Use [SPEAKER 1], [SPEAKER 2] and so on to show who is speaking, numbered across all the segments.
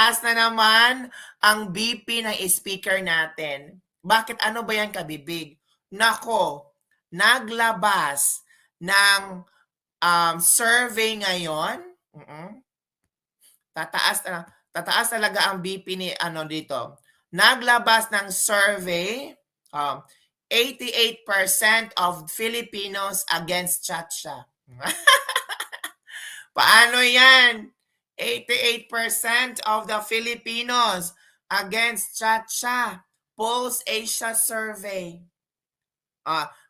[SPEAKER 1] Tataas na naman ang BP ng speaker natin. Bakit? Ano ba yan, kabibig? Nako, naglabas ng survey ngayon. Tataas talaga ang BP ni dito. Naglabas ng survey, 88% of Filipinos against Chacha. Paano yan? 88% of the Filipinos against Chacha. Pulse Asia survey.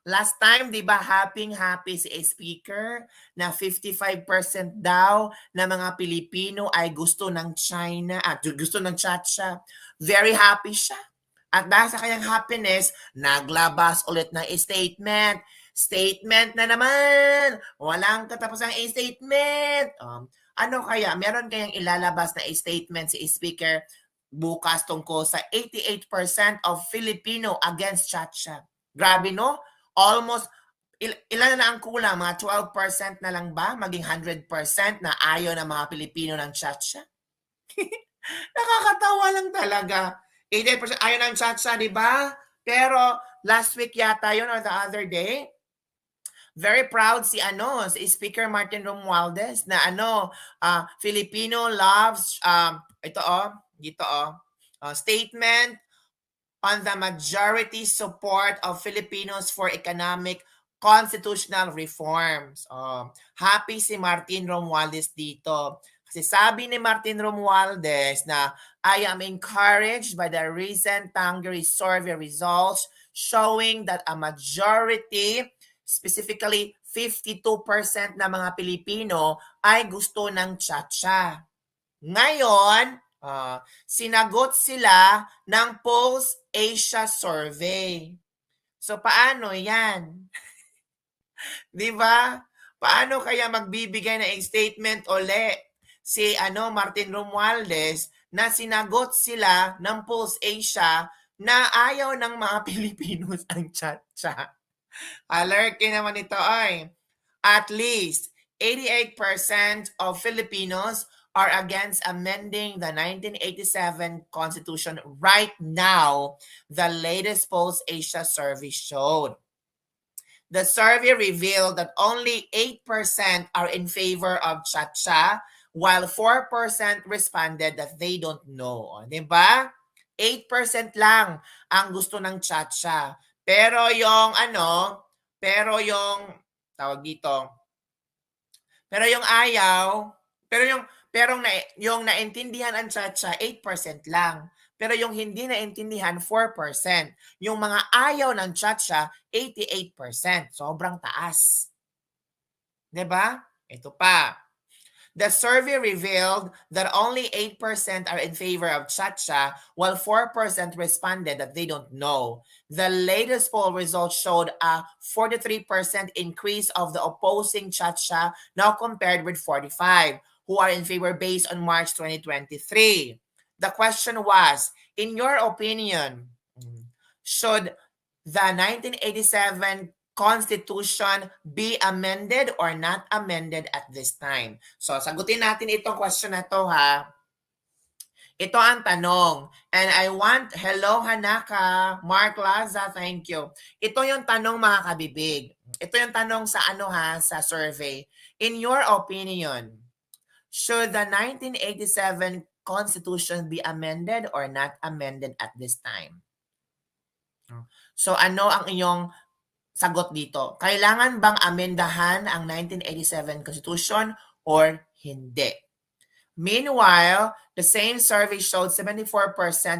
[SPEAKER 1] Last time, di ba, happy si speaker na 55% daw na mga Pilipino ay gusto ng China at gusto ng Chacha. Very happy siya. At dahil sa kanyang happiness, naglabas ulit ng statement. Statement na naman! Walang katapusang statement! Ano kaya? Meron kayang ilalabas na statement si speaker bukas tungkol sa 88% of Filipino against Chacha. Grabe, no? Almost, ilan na ang kulang? Mga 12% na lang ba? Maging 100% na ayaw ng mga Pilipino ng Chacha? Nakakatawa lang talaga. 88% ayaw ng Chacha, di ba? Pero last week yata yun or the other day, very proud si Speaker Martin Romualdez na Filipino loves, statement on the majority support of Filipinos for economic constitutional reforms. Happy si Martin Romualdez dito. Kasi sabi ni Martin Romualdez na I am encouraged by the recent Tangeri survey results showing that a majority, specifically 52% na mga Pilipino ay gusto ng Chacha. Ngayon, sinagot sila ng Pulse Asia survey. So paano yan? 'Di ba? Paano kaya magbibigay ng statement uli si Martin Romualdez na sinagot sila ng Pulse Asia na ayaw ng mga Pilipinos ang Chacha? Alert naman ito ay at least 88% of Filipinos are against amending the 1987 Constitution right now, the latest Pulse Asia survey showed. The survey revealed that only 8% are in favor of Chacha, while 4% responded that they don't know. Diba? 8% lang ang gusto ng Chacha. Pero yung tawag dito, pero yung ayaw, yung naintindihan ang Chacha, 8% lang. Pero yung hindi naintindihan, 4%. Yung mga ayaw ng Chacha, 88%. Sobrang taas. Diba? Ito pa. The survey revealed that only 8% are in favor of Chacha, while 4% responded that they don't know. The latest poll results showed a 43% increase of the opposing Chacha, now compared with 45%, who are in favor based on March 2023. The question was, in your opinion, should the 1987 Constitution be amended or not amended at this time? So, sagutin natin itong question na to, ha. Ito ang tanong. And I want, hello Hanaka, Mark Laza, thank you. Ito yung tanong, mga kabibig. Ito yung tanong sa sa survey. In your opinion, should the 1987 Constitution be amended or not amended at this time? So ano ang inyong sagot dito? Kailangan bang amendahan ang 1987 Constitution or hindi? Meanwhile, the same survey showed 74%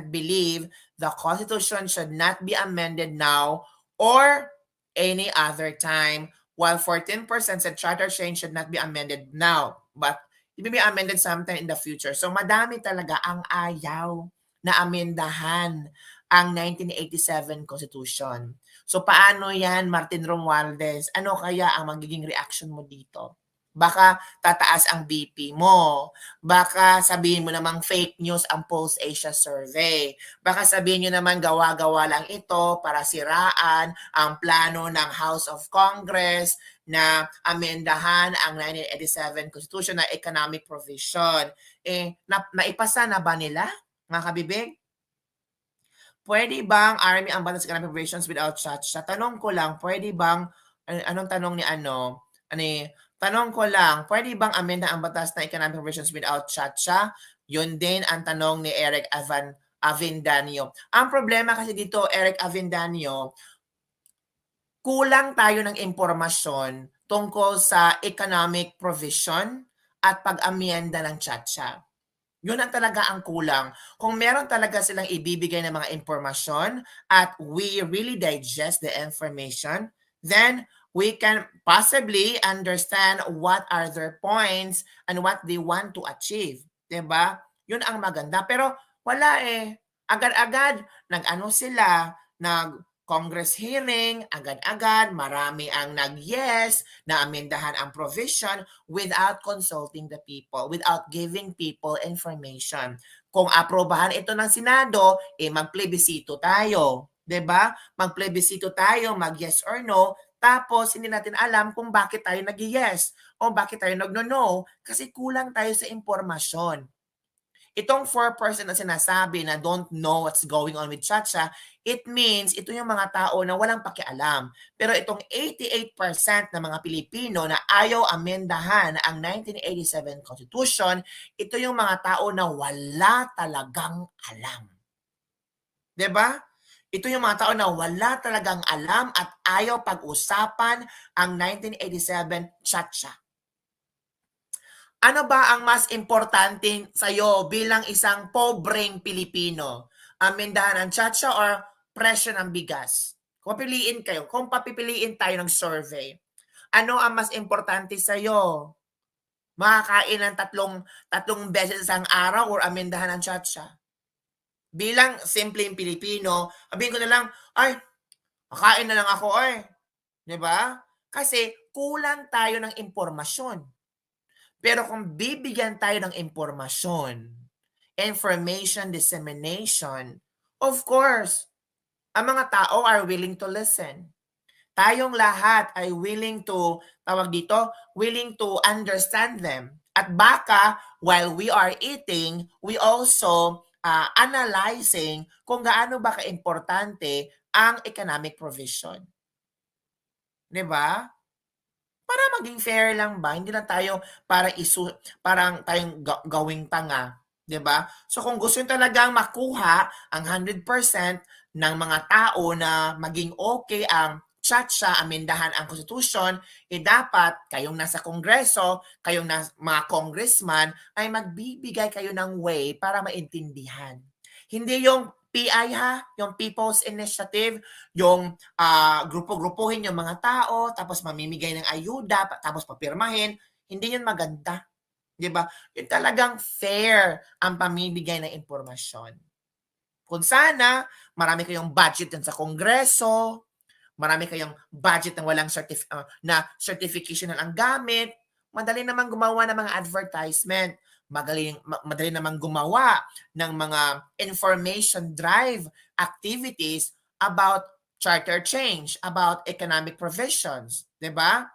[SPEAKER 1] believe the Constitution should not be amended now or any other time, while 14% said charter change should not be amended now, but it will be amended sometime in the future. So madami talaga ang ayaw na amendahan ang 1987 Constitution. So paano yan, Martin Romualdez? Ano kaya ang magiging reaction mo dito? Baka tataas ang BP mo. Baka sabihin mo namang fake news ang Pulse Asia survey. Baka sabihin niyo naman gawa-gawa lang ito para siraan ang plano ng House of Congress na amendahan ang 1987 Constitution na economic provision. Naipasa na ba nila, mga kabibig? Pwede bang Army ang batas economic provisions without Chacha? Tanong ko lang, pwede bang anong tanong ni tanong ko lang, pwede bang amenda ang batas ng economic provisions without Chacha? Yun din ang tanong ni Eric Avendaño. Ang problema kasi dito, Eric Avendaño, kulang tayo ng impormasyon tungkol sa economic provision at pag-amyenda ng Chacha. Yun ang talaga ang kulang. Kung meron talaga silang ibibigay ng mga impormasyon at we really digest the information, then we can possibly understand what are their points and what they want to achieve. 'Di ba? Yun ang maganda. Pero wala eh. Agad-agad, nag-ano sila, Congress hearing, agad-agad, marami ang nag-yes na amendahan ang provision without consulting the people, without giving people information. Kung aprobahan ito ng Senado, magplebisito tayo. 'Di ba? Magplebisito tayo, mag-yes or no, tapos hindi natin alam kung bakit tayo nag-yes o bakit tayo nagno-no kasi kulang tayo sa impormasyon. Itong 4% na sinasabi na don't know what's going on with Chacha, it means ito yung mga tao na walang pakialam. Pero itong 88% ng mga Pilipino na ayaw amendahan ang 1987 Constitution, ito yung mga tao na wala talagang alam. 'Di ba? Ito yung mga tao na wala talagang alam at ayaw pag-usapan ang 1987 Chacha. Ano ba ang mas importante sa'yo bilang isang pobreng Pilipino? Amendahan ng Chacha or presyo ng bigas? Kung papipiliin tayo ng survey, ano ang mas importante sa'yo? Makakain ng tatlong beses isang araw or amendahan ng Chacha? Bilang simpleng Pilipino, sabihin ko na lang, ay, kakain na lang ako, 'di ba? Kasi kulang tayo ng impormasyon. Pero kung bibigyan tayo ng impormasyon, information dissemination, of course, ang mga tao are willing to listen. Tayong lahat ay willing to, willing to understand them. At baka, while we are eating, we also analyzing kung gaano ba kaimportante ang economic provision. 'Di ba? Para maging fair lang ba, hindi lang tayo parang tayong gawing tanga, 'di ba? So kung gusto niyo talagang makuha ang 100% ng mga tao na maging okay ang Chacha, amendahan ang konstitusyon, dapat kayong nasa kongreso, mga congressman, ay magbibigay kayo ng way para maintindihan. Hindi yung PI yung People's Initiative, yung grupo-grupuhin yung mga tao, tapos mamimigay ng ayuda, tapos papirmahin, hindi yun maganda. 'Di ba? Yung talagang fair ang pamimigay ng impormasyon. Kung sana, marami kayong budget din sa Kongreso, marami kayong budget ng walang na certification na ang gamit, madali naman gumawa ng mga advertisement, madali naman gumawa ng mga information drive activities about charter change, about economic provisions, 'di ba?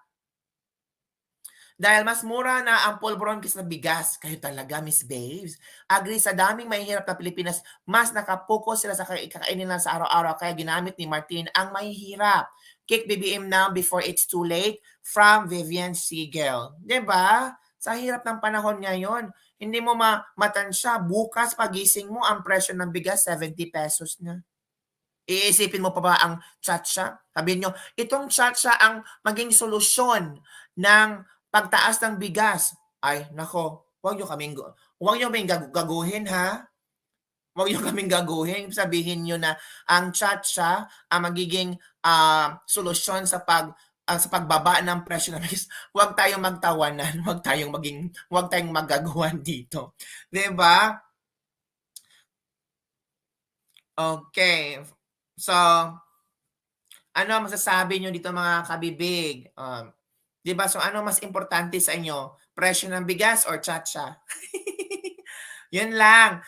[SPEAKER 1] Dahil mas mura na ang pulburon kaysa bigas. Kayo talaga, Miss Babes. Agree, sa daming mahihirap na Pilipinas, mas nakapokus sila sa kakainin lang sa araw-araw. Kaya ginamit ni Martin ang mahihirap. Kick BBM now before it's too late from Vivian Siegel. 'Di ba? Sa hirap ng panahon ngayon, hindi mo matansya. Bukas pagising mo, ang presyo ng bigas, 70 pesos na. Iisipin mo pa ba ang Chacha? Sabihin nyo, itong Chacha ang maging solusyon ng pagtaas ng bigas. Ay, nako, huwag nyo kaming gaguhin, ha? Huwag nyo kaming gaguhin. Sabihin nyo na ang Chacha ang magiging solusyon sa pagbaba ng presyo ng bigas. Huwag tayong magtawanan, huwag tayong magagawan dito. 'Di ba? Okay. So, ano masasabi nyo dito mga kabibig? 'Di ba? So, ano mas importante sa inyo, presyo ng bigas or tsa-tsa? 'Yun lang.